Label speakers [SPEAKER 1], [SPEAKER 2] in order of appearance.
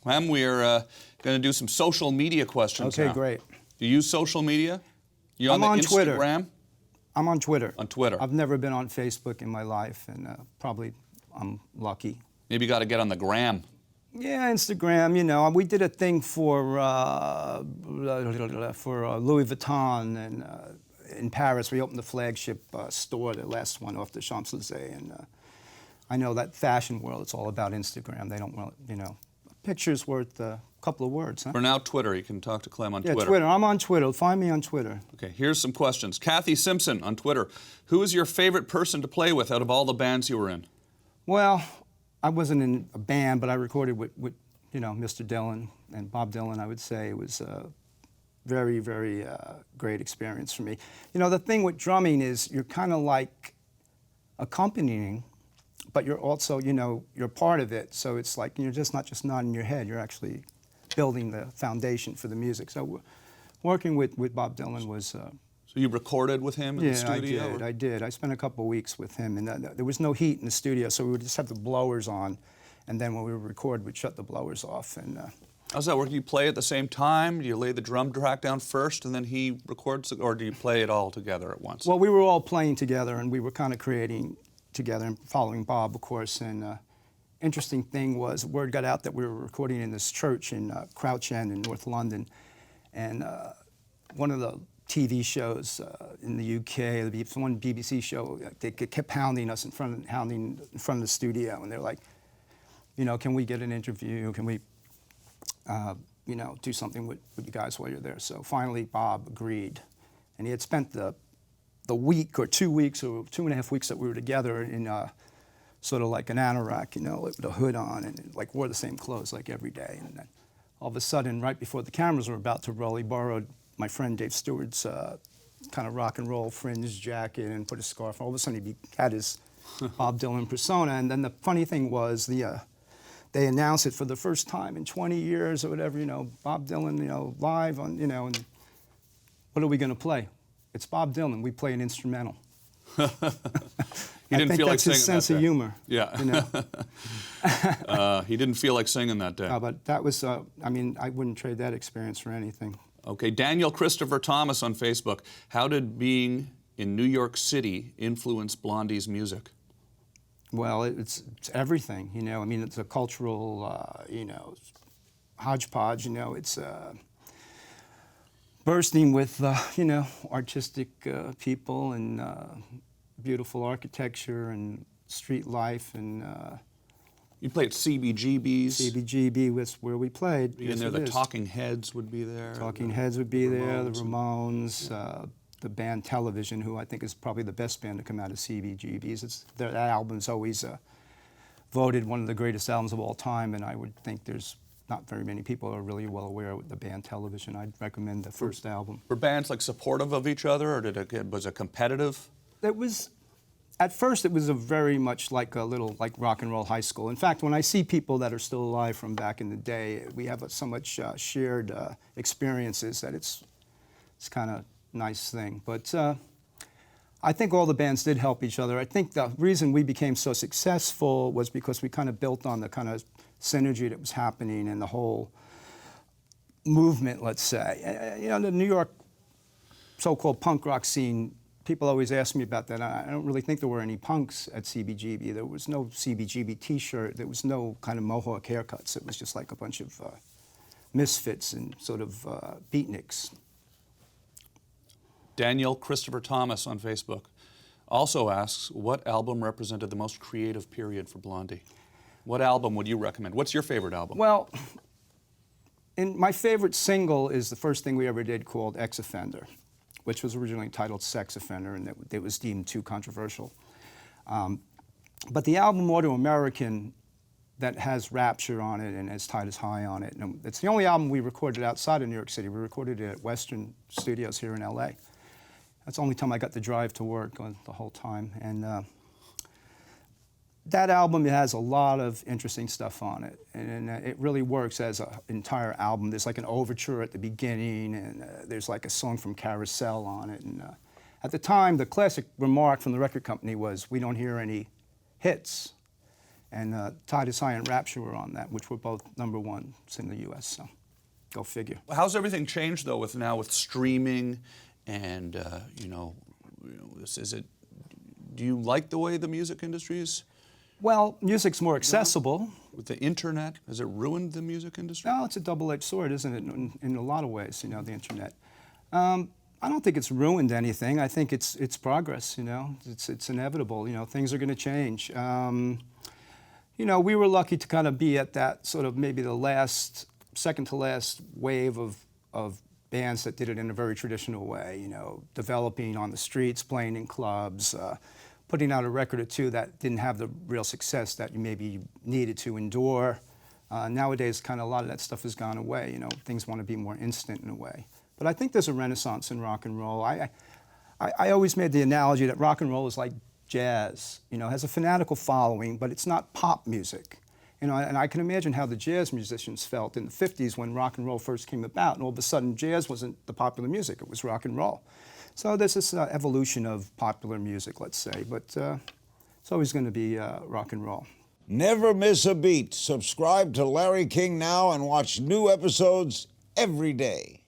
[SPEAKER 1] Clem, we are going to do some social media questions now.
[SPEAKER 2] Okay, great.
[SPEAKER 1] Do you use social media? You
[SPEAKER 2] I'm on Twitter.
[SPEAKER 1] Instagram?
[SPEAKER 2] I'm on Twitter.
[SPEAKER 1] On Twitter.
[SPEAKER 2] I've never been on Facebook in my life, and probably I'm lucky.
[SPEAKER 1] Maybe you got to get on the gram.
[SPEAKER 2] Yeah, Instagram, you know. We did a thing for Louis Vuitton, and in Paris, we opened the flagship store, the last one off the Champs-Élysées, and I know that fashion world, it's all about Instagram. They don't want, you know, a picture's worth a couple of words, huh?
[SPEAKER 1] For now, Twitter. You can talk to Clem on
[SPEAKER 2] yeah,
[SPEAKER 1] Twitter.
[SPEAKER 2] Twitter. I'm on Twitter. Find me on Twitter.
[SPEAKER 1] Okay, here's some questions. Kathy Simpson on Twitter. Who is your favorite person to play with out of all the bands you were in?
[SPEAKER 2] Well, I wasn't in a band, but I recorded with you know, Mr. Dylan and Bob Dylan. I would say it was a very, very great experience for me. You know, the thing with drumming is you're kind of like accompanying, but you're also, you know, you're part of it. So it's like you're just not just nodding your head. You're actually building the foundation for the music. So working with Bob Dylan was...
[SPEAKER 1] So you recorded with him in the studio?
[SPEAKER 2] Yeah, I did. I spent a couple of weeks with him, and there was no heat in the studio, so we would just have the blowers on, and then when we would record, we'd shut the blowers off. And
[SPEAKER 1] how's that work? Do you play at the same time? Do you lay the drum track down first, and then he records, or do you play it all together at once?
[SPEAKER 2] Well, we were all playing together, and we were kind of creating together, and following Bob, of course. And interesting thing was, word got out that we were recording in this church in Crouch End in North London, and one of the TV shows in the UK, one BBC show, they kept hounding us in front of the studio, and they're like, you know, can we get an interview? Can we, you know, do something with you guys while you're there? So finally, Bob agreed, and he had spent the week or 2 weeks or 2.5 weeks that we were together in sort of like an anorak, you know, with a hood on, and like wore the same clothes like every day. And then all of a sudden, right before the cameras were about to roll, he borrowed my friend Dave Stewart's kind of rock and roll fringe jacket and put a scarf. All of a sudden, he had his Bob Dylan persona. And then the funny thing was, they announced it for the first time in 20 years or whatever, you know, Bob Dylan, you know, live on, you know, and what are we going to play? It's Bob Dylan. We play an instrumental.
[SPEAKER 1] He didn't feel like singing that day.
[SPEAKER 2] That's his sense of humor.
[SPEAKER 1] Yeah.
[SPEAKER 2] You know?
[SPEAKER 1] He didn't feel like singing that day.
[SPEAKER 2] No, but that was, I mean, I wouldn't trade that experience for anything.
[SPEAKER 1] Okay, Daniel Christopher Thomas on Facebook. How did being in New York City influence Blondie's music?
[SPEAKER 2] Well, it's everything, you know. I mean, it's a cultural, you know, hodgepodge, you know. It's bursting with, you know, artistic people and beautiful architecture and street life and...
[SPEAKER 1] You played at CBGB's.
[SPEAKER 2] CBGB was where we played.
[SPEAKER 1] And there, the Talking Heads would be there.
[SPEAKER 2] Talking Heads would be there, the Ramones, the band Television, who I think is probably the best band to come out of CBGB's. That album's always voted one of the greatest albums of all time, and I would think there's not very many people who are really well aware of the band Television. I'd recommend the first album.
[SPEAKER 1] Were bands like supportive of each other, or was it competitive?
[SPEAKER 2] It was. At first, it was a very much like a little like rock and roll high school. In fact, when I see people that are still alive from back in the day, we have so much shared experiences that it's kind of nice thing. But I think all the bands did help each other. I think the reason we became so successful was because we kind of built on the kind of synergy that was happening in the whole movement, let's say. You know, the New York so-called punk rock scene, people always ask me about that. I don't really think there were any punks at CBGB. There was no CBGB T-shirt. There was no kind of mohawk haircuts. It was just like a bunch of misfits and sort of beatniks.
[SPEAKER 1] Daniel Christopher Thomas on Facebook also asks, what album represented the most creative period for Blondie? What album would you recommend? What's your favorite album?
[SPEAKER 2] Well, my favorite single is the first thing we ever did called Ex-Offender, which was originally titled Sex Offender, and it was deemed too controversial. But the album Auto American that has Rapture on it and has Titus High on it, and it's the only album we recorded outside of New York City. We recorded it at Western Studios here in LA. That's the only time I got to drive to work the whole time. And that album has a lot of interesting stuff on it, and it really works as an entire album. There's like an overture at the beginning, and there's like a song from Carousel on it. And at the time, the classic remark from the record company was, "We don't hear any hits." And Titus High and Rapture were on that, which were both #1s in the U.S., so go figure.
[SPEAKER 1] How's everything changed, though, with streaming and, do you like the way the music industry is?
[SPEAKER 2] Well, music's more accessible.
[SPEAKER 1] With the internet, has it ruined the music industry?
[SPEAKER 2] No, it's a double-edged sword, isn't it, in a lot of ways, the internet. I don't think it's ruined anything. I think it's progress, It's inevitable, things are going to change. We were lucky to kind of be at that sort of maybe the second to last wave of bands that did it in a very traditional way, developing on the streets, playing in clubs, putting out a record or two that didn't have the real success that you maybe needed to endure. Nowadays, kind of a lot of that stuff has gone away. Things want to be more instant in a way. But I think there's a renaissance in rock and roll. I always made the analogy that rock and roll is like jazz. It has a fanatical following, but it's not pop music. And I can imagine how the jazz musicians felt in the 50s when rock and roll first came about, and all of a sudden jazz wasn't the popular music, it was rock and roll. So there's this evolution of popular music, let's say, but it's always going to be rock and roll.
[SPEAKER 3] Never miss a beat. Subscribe to Larry King Now and watch new episodes every day.